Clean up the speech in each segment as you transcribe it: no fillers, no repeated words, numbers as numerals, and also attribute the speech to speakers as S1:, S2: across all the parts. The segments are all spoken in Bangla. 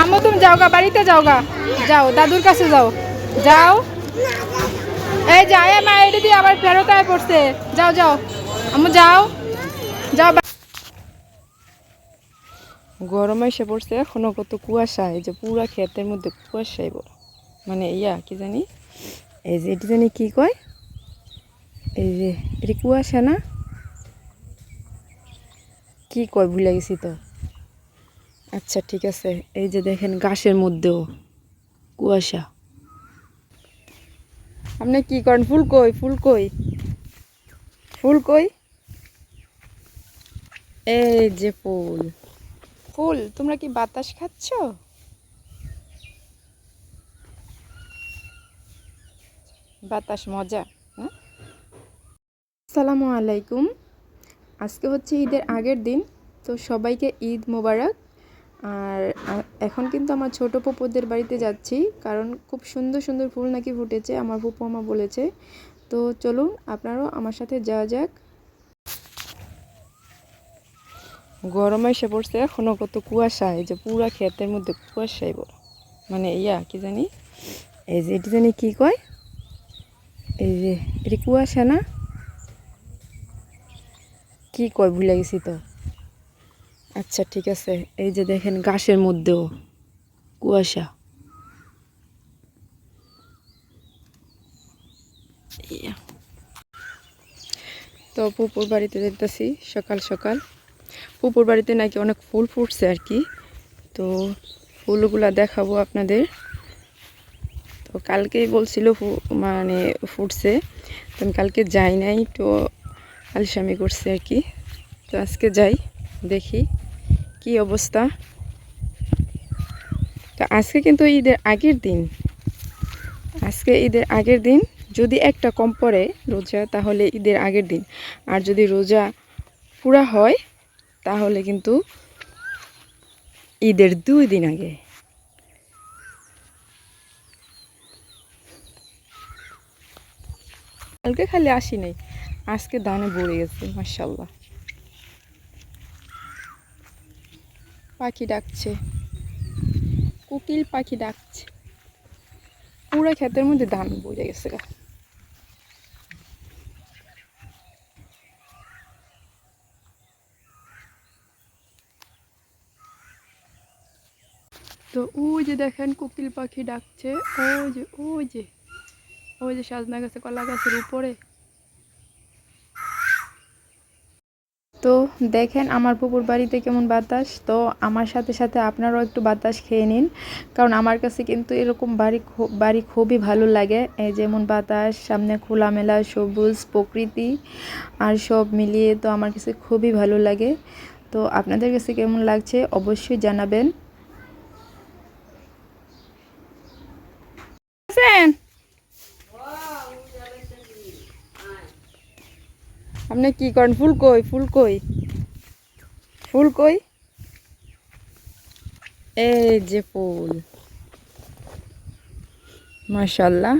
S1: আম্মু তুমি যাও গা, বাড়িতে যাও গা, যাও দাদুর কাছে যাও, যাও। এই যায় মা এটি দিয়ে আবার ফেরত আয় পড়ছে, যাও যাও আম্মু যাও, যাও। গরম এসে পড়ছে, এখনো কত কুয়াশা, এই যে পুরা ক্ষেতের মধ্যে কুয়াশাই বড়, মানে ইয়া কি জানি, এই যে এটি জানি কি কয়, এই যে এটি কুয়াশা না কি কয় ভুলে গেছি তো। আচ্ছা ঠিক আছে, এই যে দেখেন গাছের মধ্যেও কুয়াশা। আপনি কি করেন? ফুল কই, ফুল কই, ফুল কই? এই যে ফুল, ফুল তোমরা কি বাতাস খাচ্ছ? বাতাস মজা। হ্যাঁ, আসসালামু আলাইকুম। আজকে হচ্ছে ঈদের আগের দিন, তো সবাইকে ঈদ মোবারক। আর এখন কিন্তু আমার ছোট ফুপুদের বাড়িতে যাচ্ছি, কারণ খুব সুন্দর সুন্দর ফুল নাকি ফুটেছে, আমার ফুপু আমা বলেছে। তো চলুন আপনারাও আমার সাথে যাওয়া যাক। গরম এসে পড়ছে, এখনো কত কুয়াশা, এই যে পুরা ক্ষেতের মধ্যে কুয়াশাই বড়, মানে ইয়া কি জানি, এই যে এটি জানি কি কয়, এই যে এটি কুয়াশা না কি কয় ভুলে গেছি তো। আচ্ছা ঠিক আছে, এই যে দেখেন গাছের মধ্যেও কুয়াশা। তো পুকুর বাড়িতে যেতেছি সকাল সকাল। পুকুর বাড়িতে নাকি অনেক ফুল ফুটছে আর কি, তো ফুলগুলা দেখাবো আপনাদের। তো কালকেই বলছিল মানে ফুটছে, তো আমি কালকে যাই নাই, তো আলসামি করছে আর কি। তো আজকে যাই, দেখি কি অবস্থা। তো আজকে কিন্তু ঈদের আগের দিন, আজকে ঈদের আগের দিন, যদি একটা কম পড়ে রোজা তাহলে ঈদের আগের দিন, আর যদি রোজা পুরা হয় তাহলে কিন্তু ঈদের 2 দিন আগে। কালকে খালি আসি নাই, আজকে দানে ভরে গেছে মাশাআল্লাহ। পাখি ডাকছে, কোকিল পাখি ডাকছে, পুরো ক্ষেতের মধ্যে ধান ভরে গেছে গা। তো ওই যে দেখেন কোকিল পাখি ডাকছে, ওই যে ওই যে ওই যে সাজনা গাছে, কলা গাছের উপরে। তো দেখেন আমার পুকুর বাড়িতে কেমন বাতাস, তো আমার সাথে সাথে আপনারাও একটু বাতাস খেয়ে নিন, কারণ আমার কাছে কিন্তু এরকম বাড়ি খুবই ভালো লাগে। এই যেমন বাতাস, সামনে খোলামেলা সবুজ প্রকৃতি, আর সব মিলিয়ে তো আমার কাছে খুবই ভালো লাগে। তো আপনাদের কাছে কেমন লাগছে অবশ্যই জানাবেন। আপনি কি করেন? ফুল কই, ফুল কই, ফুল কই? এই যে ফুল, মাশাআল্লাহ।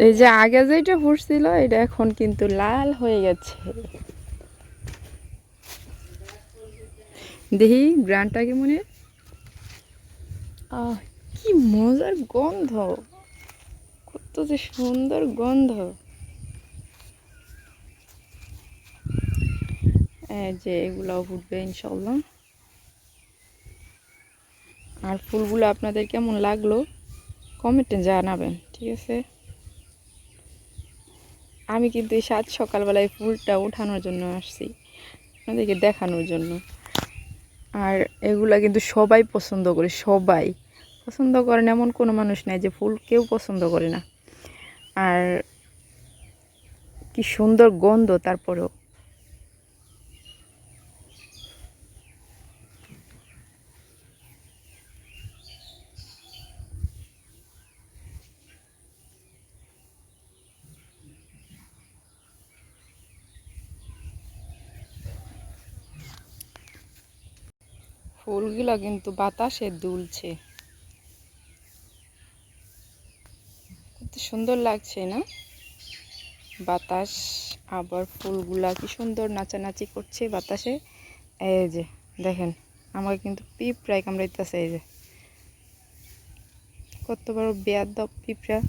S1: এই যে আগে যেটা ফুটছিল এটা এখন কিন্তু লাল হয়ে গেছে। দেখি গ্রানটা কি মনে, আহ কি মজার গন্ধ, কত যে সুন্দর গন্ধ। এই যে এগুলাও ফুটবে ইনশাআল্লাহ। আর ফুলগুলো আপনাদের কেমন লাগলো কমেন্টে জানাবেন, ঠিক আছে? আমি কিন্তু এই সাত সকালবেলায় ফুলটা উঠানোর জন্য আসছি, আপনাদেরকে দেখানোর জন্য। আর এগুলা কিন্তু সবাই পছন্দ করে, সবাই পছন্দ করেন এমন কোনো মানুষ নাই যে ফুল কেউ পছন্দ করে না। আর কি সুন্দর গন্ধ, তারপরেও ফুলগুলো কিন্তু বাতাসে দুলছে, কত সুন্দর লাগছে না বাতাস। আবার ফুলগুলা কি সুন্দর নাচানাচি করছে বাতাসে, এই যে দেখেন। আমাকে কিন্তু পিঁপড়ায় কামড়াইতেছে। এই যে কত বড় বেয়াদব পিঁপড়া,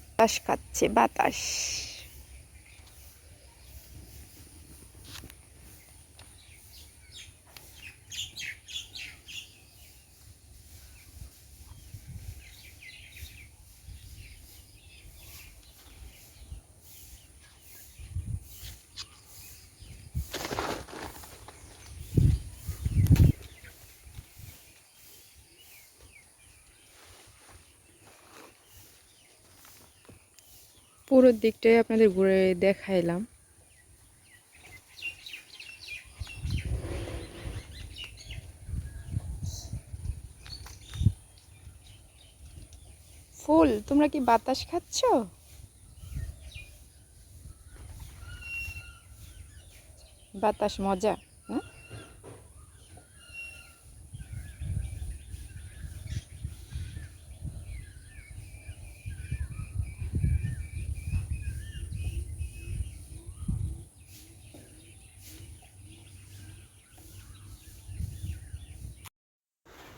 S1: বাতাস খাচ্ছে বাতাস। পুরো দিকটাই আপনাদের ঘুরে দেখাইলাম। ফুল, তোমরা কি বাতাস খাচ্ছ? বাতাস মজা না?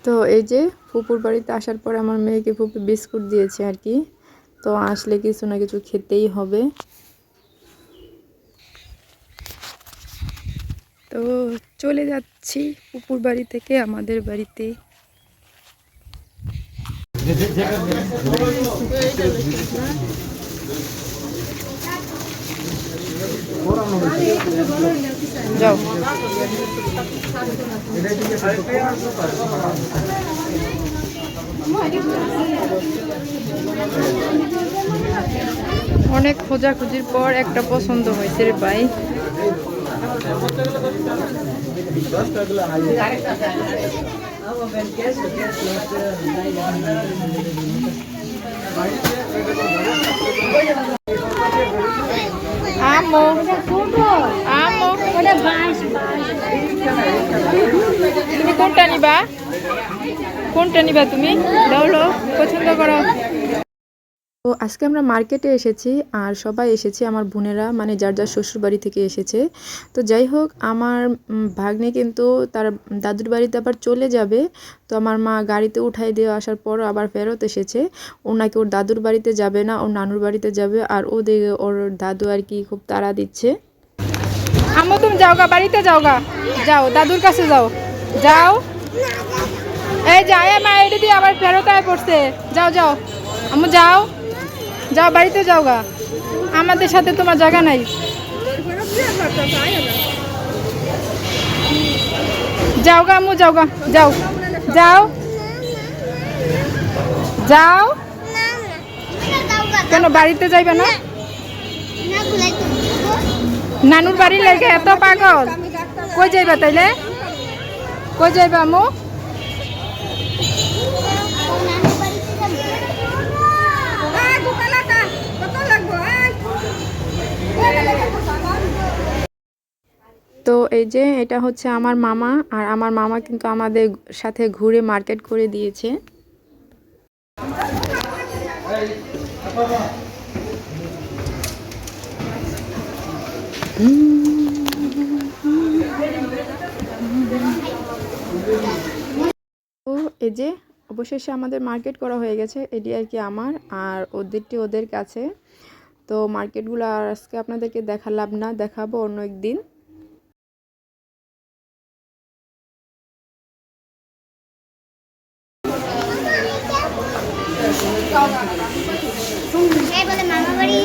S1: তো এই যে ফুপুর বাড়িতে আসার পর আমার মেয়েকে ফুপু বিস্কুট দিয়েছে আর কি। তো আসলে কিছু না কিছু খেতেই হবে। তো চলে যাচ্ছি ফুপুর বাড়ি থেকে আমাদের বাড়িতে। যাও। অনেক খোঁজাখুঁজির পর একটা পছন্দ হয়েছে রে ভাই। আমো আমো, তুমি কোনটা নিবা? কোনটা নিবা তুমি? দাও পছন্দ করো। তো আজকে আমরা মার্কেটে এসেছি আর সবাই এসেছে, আমার বোনেরা মানে যার যার শ্বশুর বাড়ি থেকে এসেছে। তো যাই হোক, আমার ভাগ্নে কিন্তু তার দাদুর বাড়িতে আবার চলে যাবে। তো আমার মা গাড়িতে উঠাই দিয়ে আসার পর আবার ফেরত এসেছে। ও নাকি ওর দাদুর বাড়িতে যাবে না, ওর নানুর বাড়িতে যাবে। আর ওর দাদু আর কি খুব তাড়া দিচ্ছে। আম্মু তুমি যাও গা, বাড়িতে যাও গা, যাও দাদুর কাছে যাও, যাও। এই যায় মা এটি দিয়ে আবার ফেরত আয় পড়ছে। যাও যাও আম্মু যাও, যাও বাড়িতে যাও গা, আমাদের সাথে তোমার জায়গা নাই। যাও গা আম্মু, যাও গা, যাও যাও যাও। কেন বাড়িতে যাইবে না? নানুর বাড়ি লাগে এত পাগল? কই যাইবা তাইলে? কই যাইবা আম্মু? তো এই যে এটা হচ্ছে আমার মামা, আর আমার মামা কিন্তু আমাদের সাথে ঘুরে মার্কেট করে দিয়েছে। তো এই যে অবশেষে আমাদের মার্কেট করা হয়ে গেছে। এটি আর কি আমার, আর ওদেরটি ওদের কাছে। তো মার্কেটগুলো আর আজকে আপনাদেরকে দেখালাম না, দেখাবো অন্য একদিন।
S2: বলে মামা বাড়ি